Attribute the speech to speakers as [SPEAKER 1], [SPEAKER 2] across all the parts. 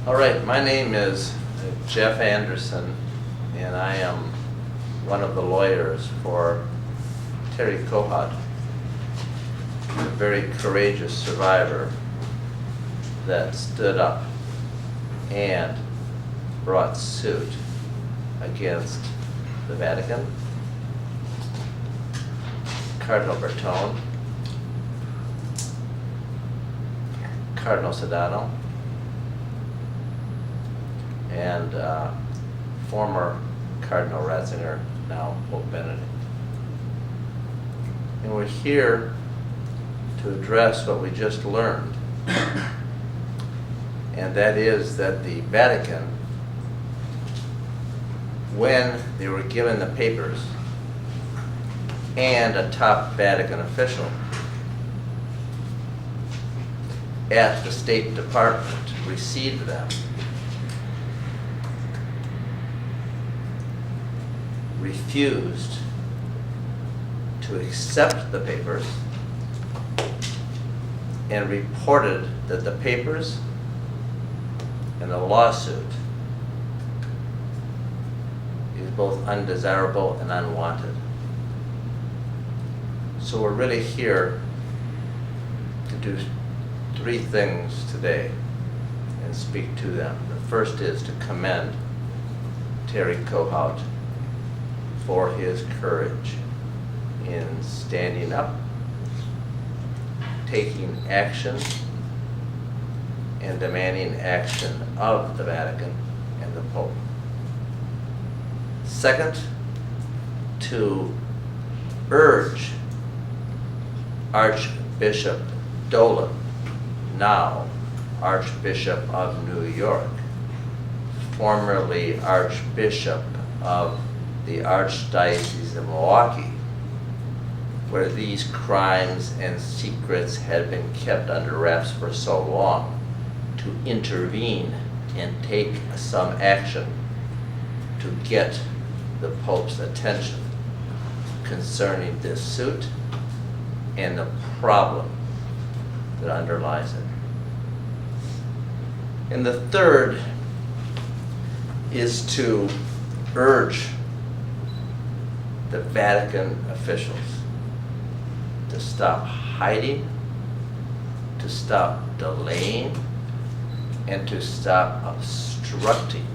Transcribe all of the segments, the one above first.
[SPEAKER 1] All right, my name is Jeff Anderson, and I am one of the lawyers for Terry Kohad, a very courageous survivor that stood up and brought suit against the Vatican, Cardinal Bertone, Cardinal Sodano, and former Cardinal Ratzinger, now Pope Benedict. And we're here to address what we just learned, and that is that the Vatican, when they were given the papers and a top Vatican official at the State Department received them, refused to accept the papers and reported that the papers and the lawsuit is both undesirable and unwanted. So we're really here to do three things today and speak to them. The first is to commend Terry Kohad for his courage in standing up, taking action, and demanding action of the Vatican and the Pope. Second, to urge Archbishop Dolan, now Archbishop of New York, formerly Archbishop of the Archdiocese of Milwaukee, where these crimes and secrets had been kept under wraps for so long, to intervene and take some action to get the Pope's attention concerning this suit and the problem that underlies it. And the third is to urge the Vatican officials to stop hiding, to stop delaying, and to stop obstructing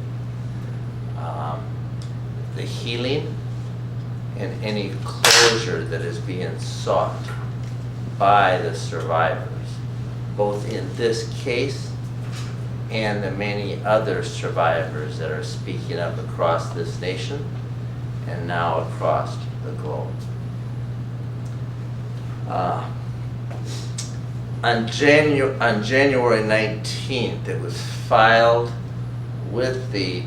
[SPEAKER 1] the healing and any closure that is being sought by the survivors, both in this case and the many other survivors that are speaking up across this nation and now across the globe. On January 19th, it was filed with the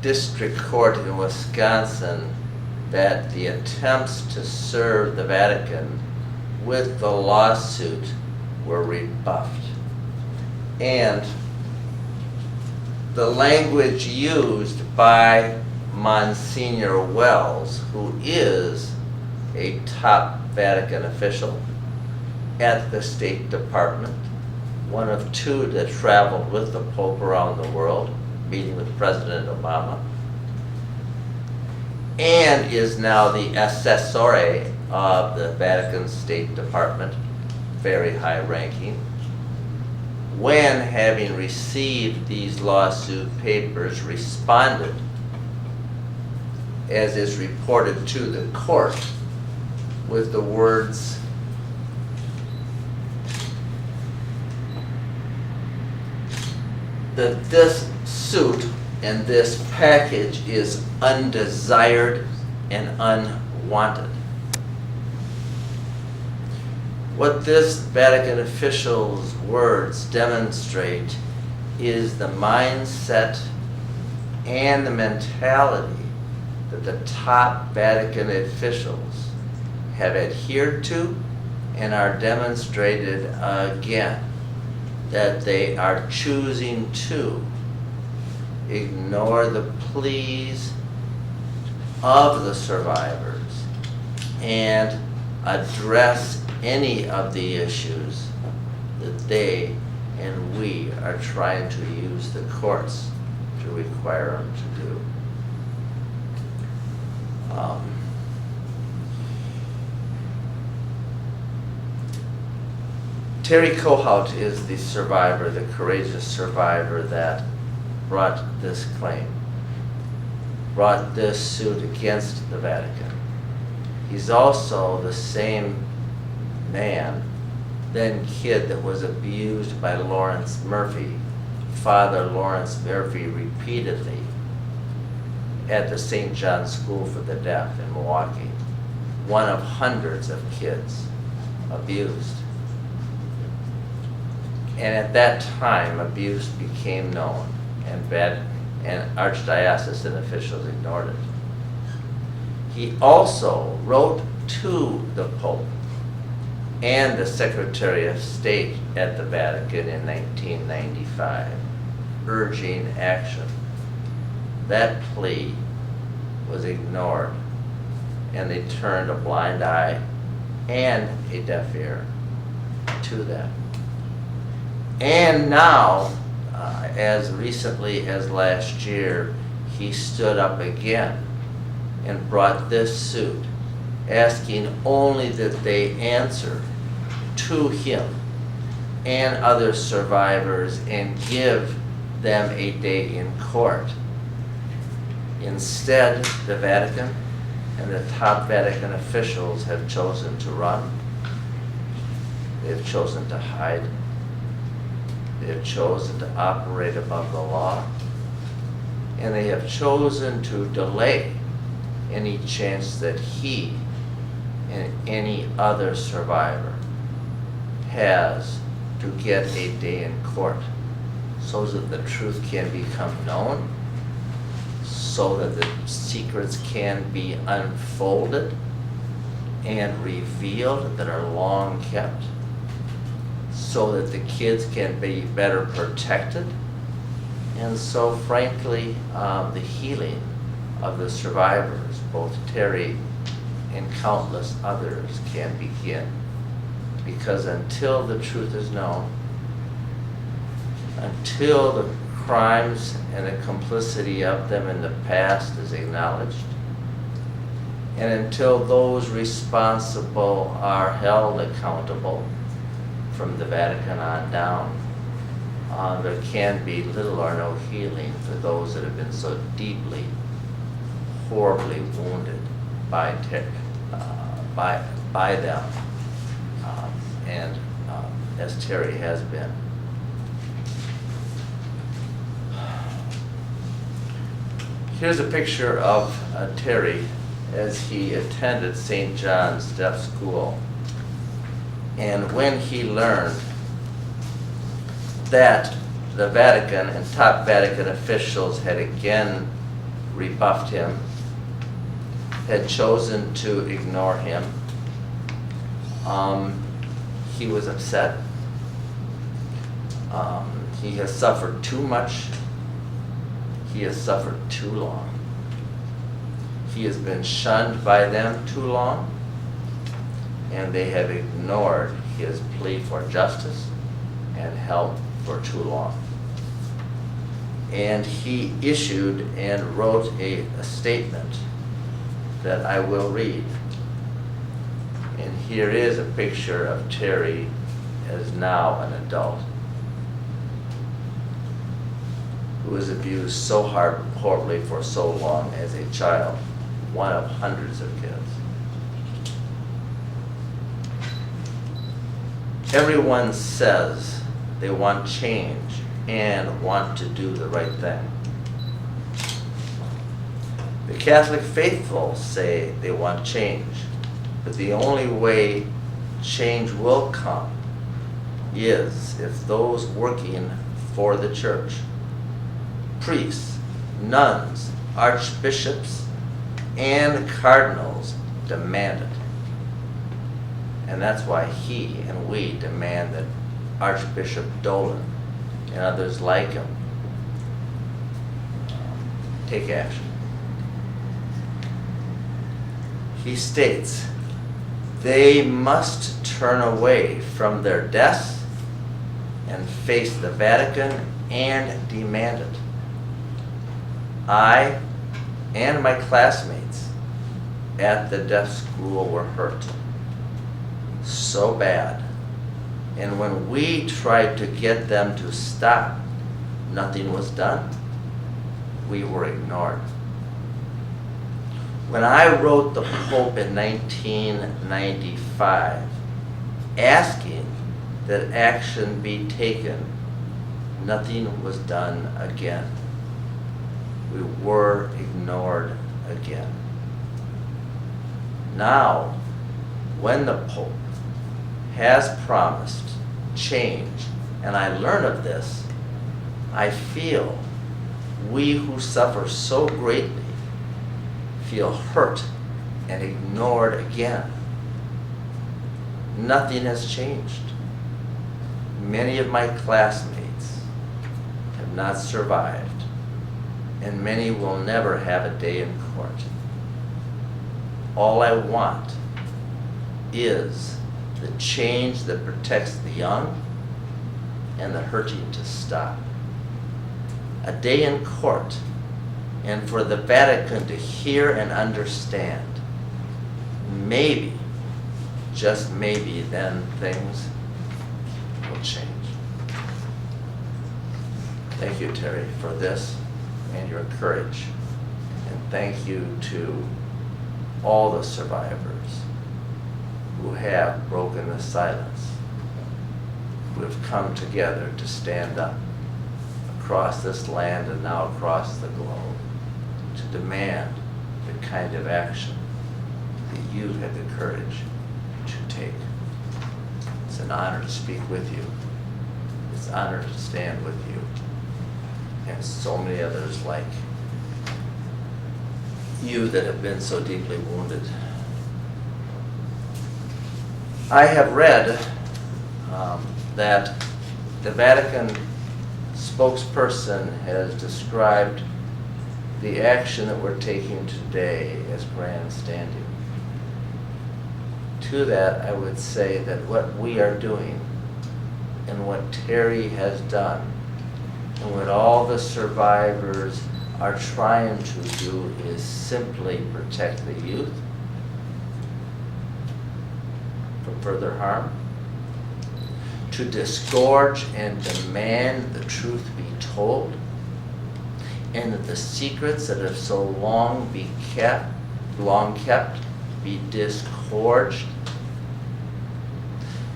[SPEAKER 1] District Court in Wisconsin that the attempts to serve the Vatican with the lawsuit were rebuffed. And the language used by Monsignor Wells, who is a top Vatican official at the State Department, one of two that traveled with the Pope around the world, meeting with President Obama, and is now the assessore of the Vatican State Department, very high ranking, when having received these lawsuit papers, responded, as is reported to the court, with the words, that this suit and this package is undesired and unwanted. What this Vatican official's words demonstrate is the mindset and the mentality that the top Vatican officials have adhered to and are demonstrated again, that they are choosing to ignore the pleas of the survivors and address any of the issues that they and we are trying to use the courts to require them to do. Terry Kohad is the survivor, the courageous survivor that brought this claim, brought this suit against the Vatican. He's also the same man, then kid, that was abused by Lawrence Murphy, Father Lawrence Murphy, repeatedly at the St. John's School for the Deaf in Milwaukee. One of hundreds of kids abused. And at that time, abuse became known, and archdiocesan officials ignored it. He also wrote to the Pope and the Secretary of State at the Vatican in 1995, urging action. That plea was ignored, and they turned a blind eye and a deaf ear to that. And now, as recently as last year, he stood up again and brought this suit, asking only that they answer to him and other survivors and give them a day in court. Instead, the Vatican and the top Vatican officials have chosen to run. They've chosen to hide. They have chosen to operate above the law, and they have chosen to delay any chance that he and any other survivor has to get a day in court, so that the truth can become known, so that the secrets can be unfolded and revealed that are long kept, so that the kids can be better protected, and so frankly, the healing of the survivors, both Terry and countless others, can begin. Because until the truth is known, until the crimes and the complicity of them in the past is acknowledged, and until those responsible are held accountable from the Vatican on down, there can be little or no healing for those that have been so deeply, horribly wounded by them, and as Terry has been. Here's a picture of Terry as he attended St. John's Deaf School. And when he learned that the Vatican and top Vatican officials had again rebuffed him, had chosen to ignore him, he was upset. He has suffered too much. He has suffered too long. He has been shunned by them too long, and they have ignored his plea for justice and help for too long. And he issued and wrote a statement that I will read. And here is a picture of Terry as now an adult, who was abused so horribly for so long as a child, one of hundreds of kids. Everyone says they want change and want to do the right thing. The Catholic faithful say they want change, but the only way change will come is if those working for the church, priests, nuns, archbishops, and cardinals demand it. And that's why he and we demand that Archbishop Dolan and others like him take action. He states, they must turn away from their deaths and faced the Vatican and demanded. I and my classmates at the deaf school were hurt so bad, and when we tried to get them to stop, nothing was done. We were ignored. When I wrote the Pope in 1995, asking that action be taken, nothing was done again. We were ignored again. Now, when the Pope has promised change, and I learn of this, I feel we who suffer so greatly feel hurt and ignored again. Nothing has changed. Many of my classmates have not survived, and many will never have a day in court. All I want is the change that protects the young and the hurting to stop. A day in court, and for the Vatican to hear and understand. Maybe, just maybe, then things will change. Thank you, Terry, for this and your courage. And thank you to all the survivors who have broken the silence, who have come together to stand up across this land and now across the globe to demand the kind of action that you had the courage to take. It's an honor to speak with you. It's an honor to stand with you and so many others like you that have been so deeply wounded. I have read that the Vatican spokesperson has described the action that we're taking today as grandstanding. To that, I would say that what we are doing and what Terry has done and what all the survivors are trying to do is simply protect the youth from further harm, to disgorge and demand the truth be told, and that the secrets that have so long kept be disgorged,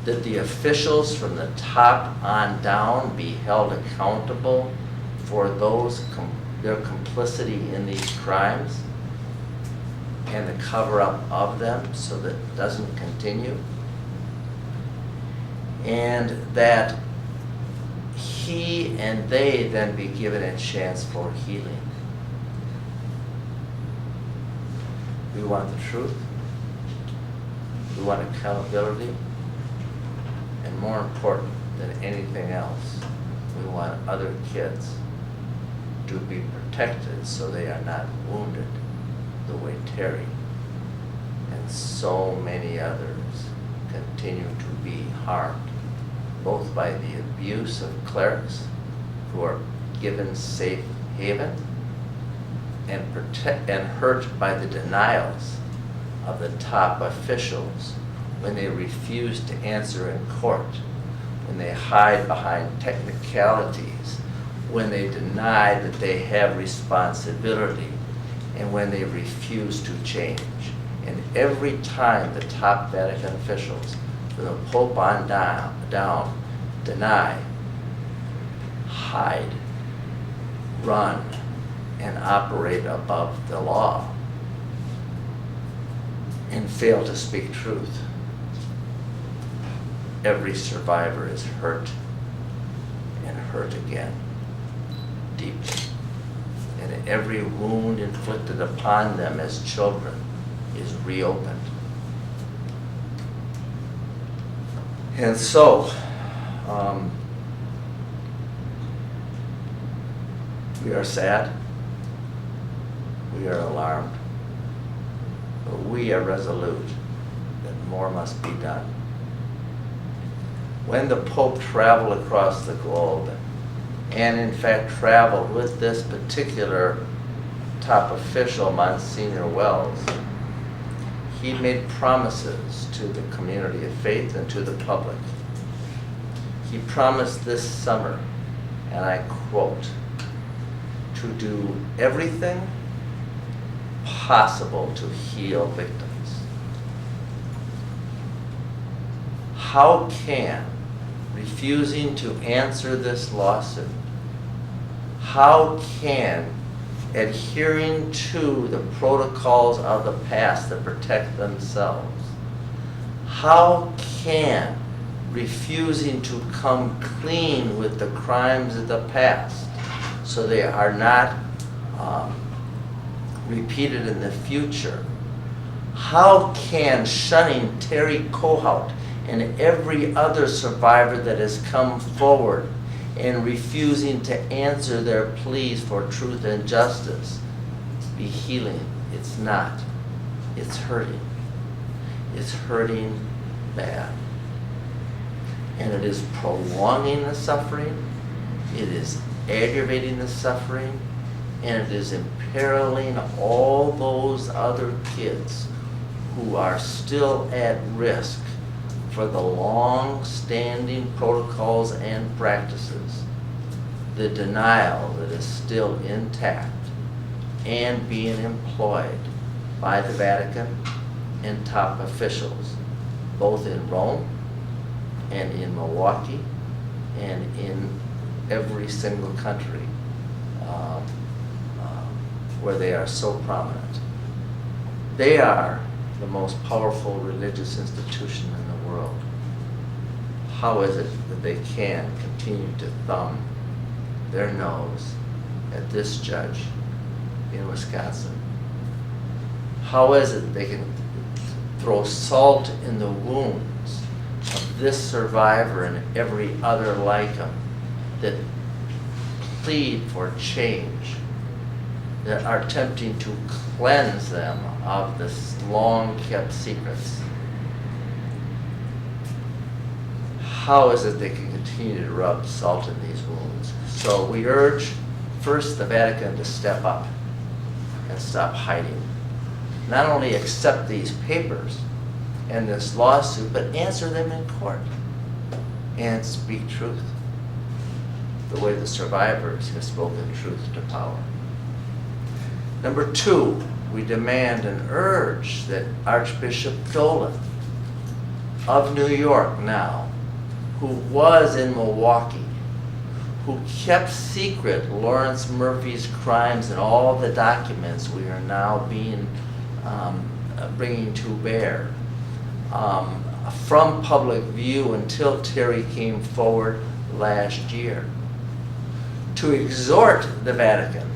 [SPEAKER 1] that the officials from the top on down be held accountable for their complicity in these crimes and the cover-up of them so that it doesn't continue, and that he and they then be given a chance for healing. We want the truth. We want accountability. And more important than anything else, we want other kids to be protected so they are not wounded the way Terry and so many others continue to be harmed, both by the abuse of clerics who are given safe haven and hurt by the denials of the top officials when they refuse to answer in court, when they hide behind technicalities, when they deny that they have responsibility, and when they refuse to change. And every time the top Vatican officials, from the Pope on down, deny, hide, run, and operate above the law, and fail to speak truth, every survivor is hurt and hurt again, deeply. And every wound inflicted upon them as children is reopened. And so, we are sad, we are alarmed, but we are resolute that more must be done. when the Pope traveled across the globe, and in fact traveled with this particular top official, Monsignor Wells, he made promises to the community of faith and to the public. He promised this summer, and I quote, to do everything possible to heal victims. How can refusing to answer this lawsuit, how can adhering to the protocols of the past that protect themselves, how can refusing to come clean with the crimes of the past so they are not repeated in the future, how can shunning Terry Kohad and every other survivor that has come forward and refusing to answer their pleas for truth and justice be healing? It's not. It's hurting. It's hurting bad. And it is prolonging the suffering, it is aggravating the suffering, and it is imperiling all those other kids who are still at risk for the long-standing protocols and practices, the denial that is still intact and being employed by the Vatican and top officials, both in Rome and in Milwaukee and in every single country where they are so prominent. They are the most powerful religious institution in the world. How is it that they can continue to thumb their nose at this judge in Wisconsin? How is it they can throw salt in the wounds of this survivor and every other like him that plead for change, that are attempting to cleanse them of the long-kept secrets? How is it they can continue to rub salt in these wounds? So we urge, first, the Vatican to step up and stop hiding. Not only accept these papers and this lawsuit, but answer them in court and speak truth, the way the survivors have spoken truth to power. Number two, we demand and urge that Archbishop Dolan of New York now, who was in Milwaukee, who kept secret Lawrence Murphy's crimes and all the documents we are now bringing to bear from public view until Terry came forward last year, to exhort the Vatican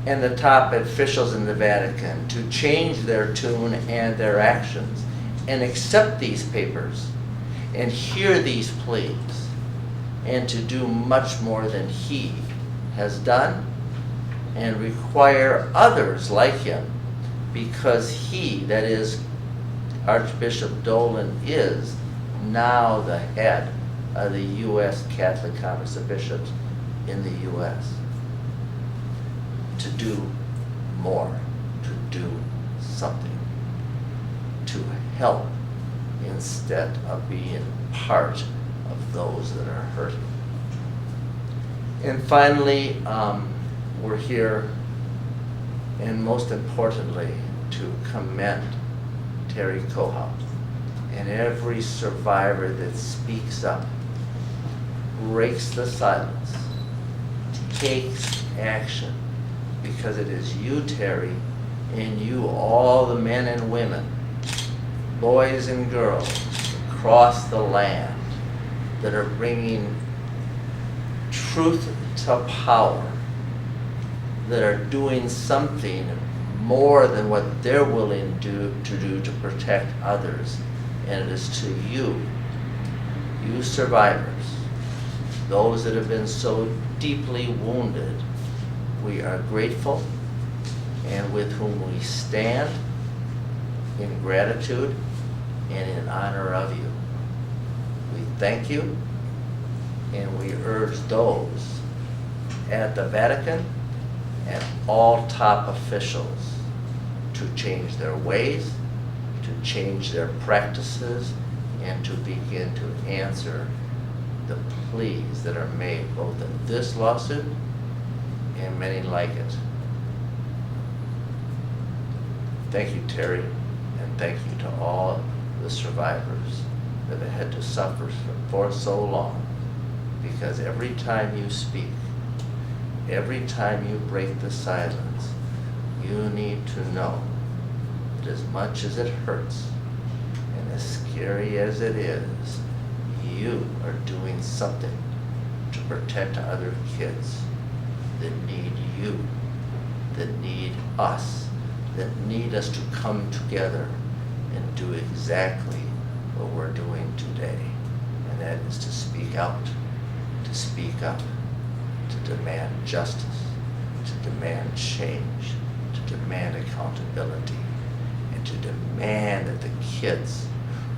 [SPEAKER 1] and the top officials in the Vatican to change their tune and their actions and accept these papers and hear these pleas and to do much more than he has done and require others like him, because he, that is Archbishop Dolan, is now the head of the U.S. Catholic Conference of Bishops in the U.S. to do more, to do something, to help instead of being part of those that are hurting. And finally, we're here, and most importantly, to commend Terry Kohad and every survivor that speaks up, breaks the silence, takes action, because it is you, Terry, and you, all the men and women, boys and girls across the land, that are bringing truth to power, that are doing something more than what they're willing to do to protect others. And it is to you, you survivors, those that have been so deeply wounded, we are grateful, and with whom we stand in gratitude and in honor of you. We thank you, and we urge those at the Vatican and all top officials to change their ways, to change their practices, and to begin to answer the pleas that are made both in this lawsuit and many like it. Thank you, Terry, and thank you to all the survivors that have had to suffer for so long, because every time you speak, every time you break the silence, you need to know that as much as it hurts and as scary as it is, you are doing something to protect other kids that need you, that need us, that need us to come together and do exactly what we're doing today. And that is to speak out, to speak up, to demand justice, to demand change, to demand accountability, and to demand that the kids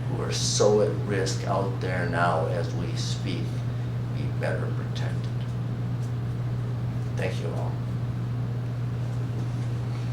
[SPEAKER 1] who are so at risk out there now as we speak be better protected. Thank you all.